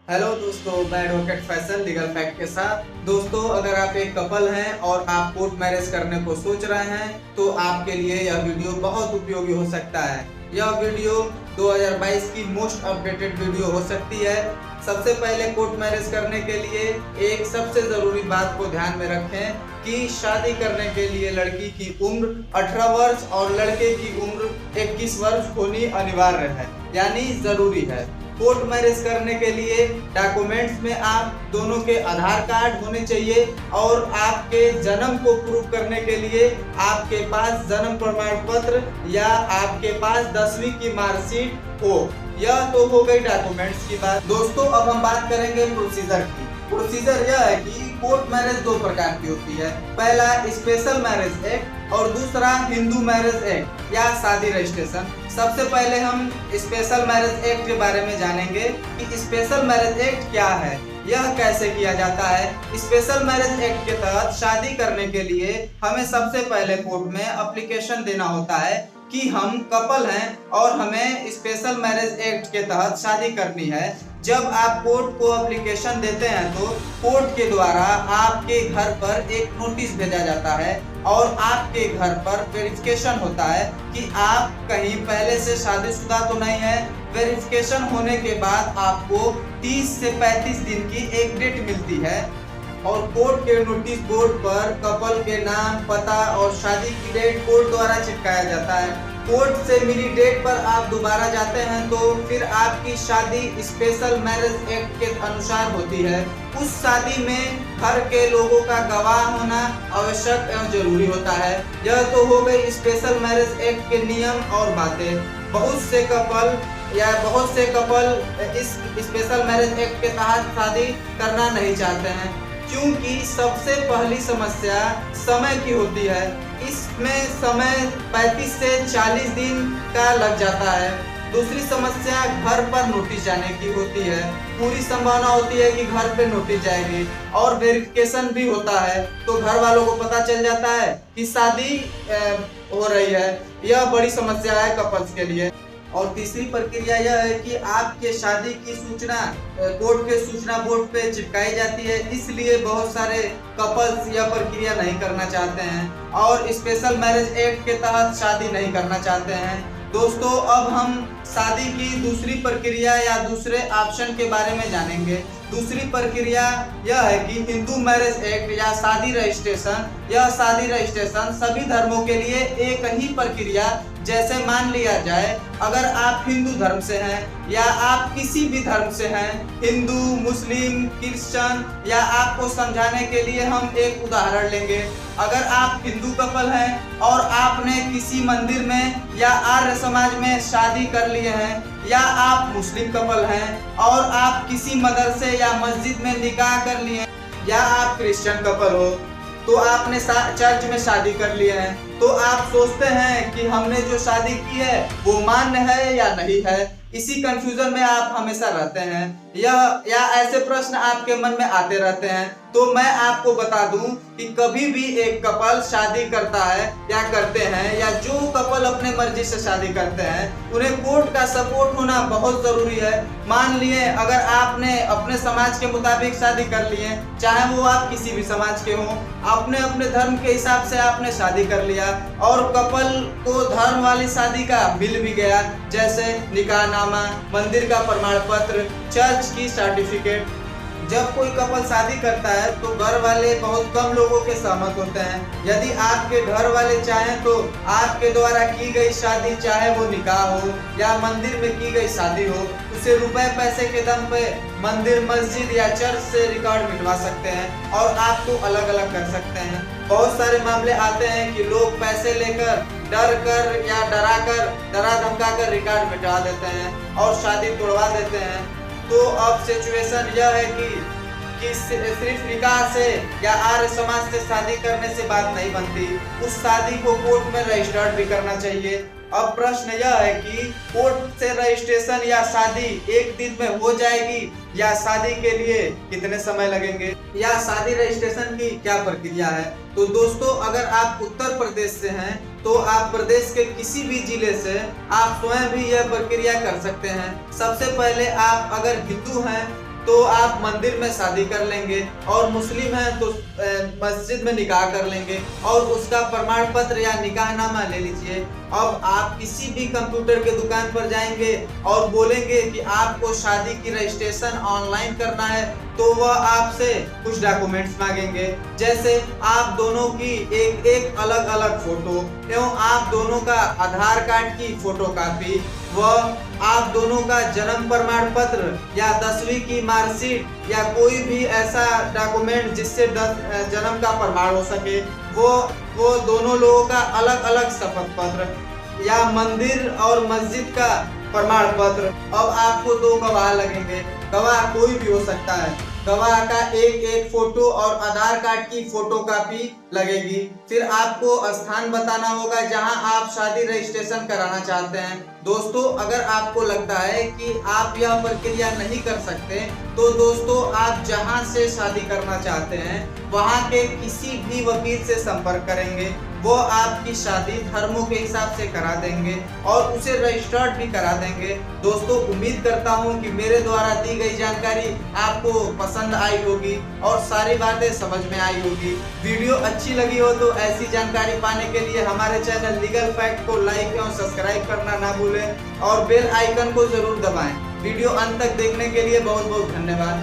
Hello दोस्तों, मैं advocate Faisal legal fact के साथ। दोस्तों, अगर आप एक कपल हैं और आप कोर्ट मैरिज करने को सोच रहे हैं तो आपके लिए यह वीडियो बहुत उपयोगी हो सकता है। यह वीडियो 2022 की मोस्ट अपडेटेड वीडियो हो सकती है। सबसे पहले कोर्ट मैरिज करने के लिए एक सबसे ज़रूरी बात को ध्यान में रखें कि शादी करने के लिए लड़की की उम्र 18 वर्ष और लड़के की उम्र 21 वर्ष होनी अनिवार्य है, यानी ज़रूरी है। कोर्ट मैरिज करने के लिए डॉक्यूमेंट्स में आप दोनों के आधार कार्ड होने चाहिए और आपके जन्म को प्रूव करने के लिए आपके पास जन्म प्रमाण पत्र या आपके पास 10वीं की मार्कशीट हो। यह तो हो गई डॉक्यूमेंट्स की बात। दोस्तों, अब हम बात करेंगे प्रोसीजर की। प्रोसीजर यह है कि कोर्ट मैरिज दो प्रकार की होती है। पहला स्पेशल मैरिज एक्ट और दूसरा हिंदू मैरिज एक्ट या शादी रजिस्ट्रेशन। सबसे पहले हम स्पेशल मैरिज एक्ट के बारे में जानेंगे कि स्पेशल मैरिज एक्ट क्या है, यह कैसे किया जाता है। स्पेशल मैरिज एक्ट के तहत शादी करने के लिए हमें सबसे पहले कोर्ट में एप्लीकेशन देना होता है कि हम कपल हैं और हमें स्पेशल मैरिज एक्ट के तहत शादी करनी है। जब आप कोर्ट को एप्लीकेशन देते हैं तो कोर्ट के द्वारा आपके घर पर एक नोटिस भेजा जाता है और आपके घर पर वेरिफिकेशन होता है कि आप कहीं पहले से शादीशुदा तो नहीं है। वेरिफिकेशन होने के बाद आपको 30 से 35 दिन की एक डेट मिलती है और कोर्ट के नोटिस बोर्ड पर कपल के नाम, पता और शादी की डेट कोर्ट द्वारा चिपकाया जाता है। कोर्ट से मिली डेट पर आप दोबारा जाते हैं तो फिर आपकी शादी स्पेशल मैरिज एक्ट के अनुसार होती है। उस शादी में घर के लोगों का गवाह होना आवश्यक एवं जरूरी होता है। यह तो हो गई स्पेशल मैरिज एक्ट के नियम और बातें। बहुत से कपल इस स्पेशल मैरिज एक्ट के तहत शादी करना नहीं चाहते हैं क्योंकि सबसे पहली समस्या समय की होती है। इसमें समय 35 से 40 दिन का लग जाता है। दूसरी समस्या घर पर नोटिस जाने की होती है। पूरी संभावना होती है कि घर पे नोटिस जाएगी और वेरिफिकेशन भी होता है तो घर वालों को पता चल जाता है कि शादी हो रही है। यह बड़ी समस्या है कपल्स के लिए। और तीसरी प्रक्रिया यह है कि आपके शादी की सूचना कोर्ट के सूचना बोर्ड पे चिपकाई जाती है, इसलिए बहुत सारे कपल्स यह प्रक्रिया नहीं करना चाहते हैं और स्पेशल मैरिज एक्ट के तहत शादी नहीं करना चाहते हैं। दोस्तों, अब हम शादी की दूसरी प्रक्रिया या दूसरे ऑप्शन के बारे में जानेंगे। दूसरी प्रक्रिया यह है कि हिंदू मैरिज एक्ट या शादी रजिस्ट्रेशन। यह शादी रजिस्ट्रेशन सभी धर्मों के लिए एक ही प्रक्रिया। जैसे मान लिया जाए अगर आप हिंदू धर्म से हैं या आप किसी भी धर्म से हैं, हिंदू, मुस्लिम, क्रिश्चियन, या आपको समझाने के लिए हम एक उदाहरण लेंगे। अगर आप हिंदू कपल हैं और आपने किसी मंदिर में या आर्य समाज में शादी कर लिए हैं, या आप मुस्लिम कपल हैं और आप किसी मदरसे या मस्जिद में निकाह कर लिए हैं, या आप क्रिश्चियन कपल हो तो आपने चर्च में शादी कर लिए हैं, तो आप सोचते हैं कि हमने जो शादी की है वो मान्य है या नहीं है। इसी कंफ्यूजन में आप हमेशा रहते हैं या ऐसे प्रश्न आपके मन में आते रहते हैं। तो मैं आपको बता दूं कि कभी भी एक कपल शादी करता है या करते हैं, या जो कपल अपने मर्जी से शादी करते हैं, उन्हें कोर्ट का सपोर्ट होना बहुत जरूरी है। मान लिए अगर आपने अपने समाज के मुताबिक शादी कर लिए, चाहे वो आप किसी भी समाज के हों, अपने अपने धर्म के हिसाब से आपने शादी कर लिया और कपल को धर्म वाली शादी का मिल भी गया, जैसे निकाहनामा, मंदिर का प्रमाण पत्र, चर्च की सर्टिफिकेट। जब कोई कपल शादी करता है तो घर वाले बहुत कम लोगों के सहमत होते हैं। यदि आपके घर वाले चाहें तो आपके द्वारा की गई शादी, चाहे वो निकाह हो या मंदिर में की गई शादी हो, उसे रुपए पैसे के दम पे मंदिर, मस्जिद या चर्च से रिकॉर्ड मिटवा सकते हैं और आपको अलग अलग कर सकते हैं। बहुत सारे मामले आते हैं कि लोग पैसे लेकर, डर कर या डरा धमका कर रिकॉर्ड मिटवा देते हैं और शादी तोड़वा देते हैं। तो अब सिचुएशन यह है कि सिर्फ निकाह से या आर्य समाज से शादी करने से बात नहीं बनती, उस शादी को कोर्ट में रजिस्टर्ड भी करना चाहिए। अब प्रश्न यह है कि कोर्ट से रजिस्ट्रेशन या शादी एक दिन में हो जाएगी या शादी के लिए कितने समय लगेंगे, या शादी रजिस्ट्रेशन की क्या प्रक्रिया है। तो दोस्तों, अगर आप उत्तर प्रदेश से हैं तो आप प्रदेश के किसी भी जिले से आप स्वयं भी यह प्रक्रिया कर सकते हैं। सबसे पहले आप अगर हिंदू हैं तो आप मंदिर में शादी कर लेंगे, और मुस्लिम हैं तो मस्जिद में निकाह कर लेंगे और उसका प्रमाण पत्र या निकाहनामा ले लीजिए। अब आप किसी भी कंप्यूटर के दुकान पर जाएंगे और बोलेंगे कि आपको शादी की रजिस्ट्रेशन ऑनलाइन करना है, तो वह आपसे कुछ डॉक्यूमेंट्स मांगेंगे, जैसे आप दोनों की एक अलग अलग फोटो एवं आप दोनों का आधार कार्ड की फोटोकॉपी, व आप दोनों का जन्म प्रमाण पत्र या 10वीं की मार्कशीट या कोई भी ऐसा डॉक्यूमेंट जिससे जन्म का प्रमाण हो सके, वो दोनों लोगों का अलग अलग शपथ पत्र या मंदिर और मस्जिद का प्रमाण पत्र। अब आपको 2 गवाह लगेंगे, गवाह कोई भी हो सकता है। गवाह का एक फोटो और आधार कार्ड की फोटोकॉपी लगेगी। फिर आपको स्थान बताना होगा जहां आप शादी रजिस्ट्रेशन कराना चाहते हैं। दोस्तों, अगर आपको लगता है कि आप यह प्रक्रिया नहीं कर सकते, तो दोस्तों आप जहां से शादी करना चाहते हैं वहां के किसी भी वकील से संपर्क करेंगे, वो आपकी शादी धर्मों के हिसाब से करा देंगे और उसे रजिस्टर्ड भी करा देंगे। दोस्तों, उम्मीद करता हूं कि मेरे द्वारा दी गई जानकारी आपको पसंद आई होगी और सारी बातें समझ में आई होगी। वीडियो अच्छी लगी हो तो ऐसी जानकारी पाने के लिए हमारे चैनल लीगल फैक्ट को लाइक एवं सब्सक्राइब करना ना भूलें और बेल आइकन को जरूर दबाएं। वीडियो अंत तक देखने के लिए बहुत बहुत धन्यवाद।